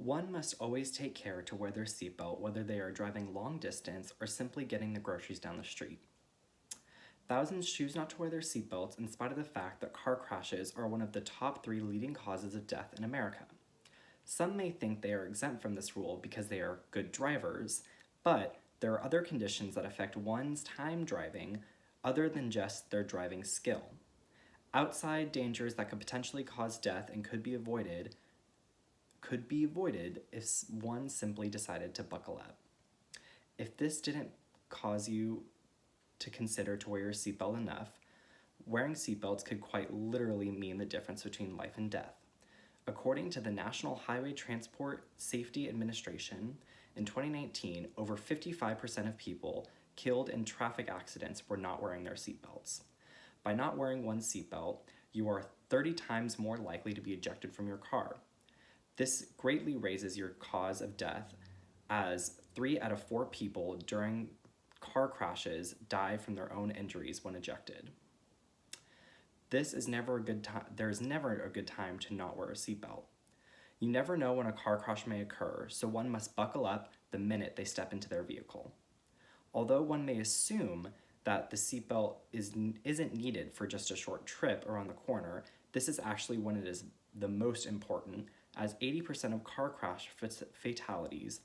One must always take care to wear their seatbelt whether they are driving long distance or simply getting the groceries down the street. Thousands choose not to wear their seatbelts in spite of the fact that car crashes are one of the top 3 leading causes of death in America. Some may think they are exempt from this rule because they are good drivers, but there are other conditions that affect one's time driving other than just their driving skill. Outside dangers that could potentially cause death and could be avoided if one simply decided to buckle up. If this didn't cause you to consider to wear your seatbelt enough, wearing seatbelts could quite literally mean the difference between life and death. According to the National Highway Transport Safety Administration, in 2019, over 55% of people killed in traffic accidents were not wearing their seatbelts. By not wearing one seatbelt, you are 30 times more likely to be ejected from your car. This greatly raises your cause of death, as 3 out of 4 people during car crashes die from their own injuries when ejected. There is never a good time to not wear a seatbelt. You never know when a car crash may occur, so one must buckle up the minute they step into their vehicle. Although one may assume that the seatbelt isn't needed for just a short trip around the corner, this is actually when it is the most important, as 80% of car crash fatalities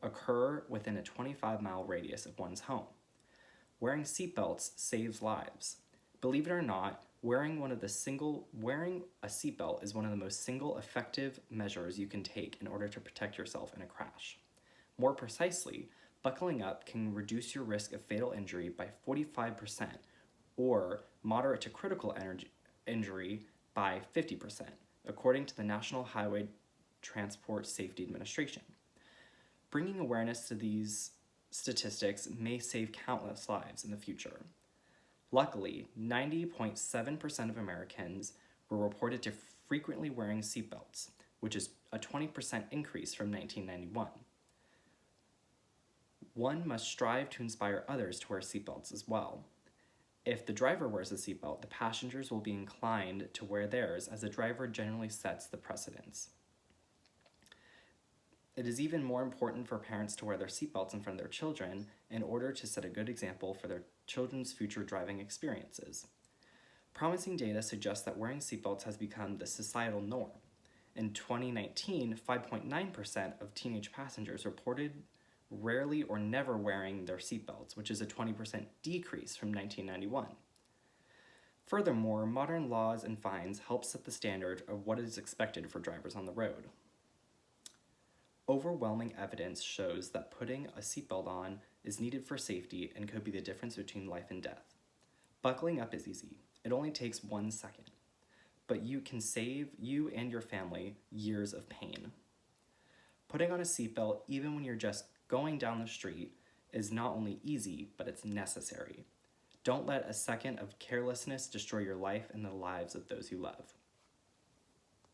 occur within a 25-mile radius of one's home. Wearing seatbelts saves lives. Believe it or not, wearing a seatbelt is one of the most effective measures you can take in order to protect yourself in a crash. More precisely, buckling up can reduce your risk of fatal injury by 45%, or moderate to critical injury by 50%, according to the National Highway Transport Safety Administration. Bringing awareness to these statistics may save countless lives in the future. Luckily, 90.7% of Americans were reported to frequently wearing seatbelts, which is a 20% increase from 1991. One must strive to inspire others to wear seatbelts as well. If the driver wears a seatbelt, the passengers will be inclined to wear theirs, as the driver generally sets the precedence. It is even more important for parents to wear their seatbelts in front of their children in order to set a good example for their children's future driving experiences. Promising data suggests that wearing seatbelts has become the societal norm. In 2019, 5.9% of teenage passengers reported rarely or never wearing their seatbelts, which is a 20% decrease from 1991. Furthermore, modern laws and fines help set the standard of what is expected for drivers on the road. Overwhelming evidence shows that putting a seatbelt on is needed for safety and could be the difference between life and death. Buckling up is easy. It only takes 1 second, but you can save you and your family years of pain. Putting on a seatbelt, even when you're just going down the street, is not only easy, but it's necessary. Don't let a second of carelessness destroy your life and the lives of those you love.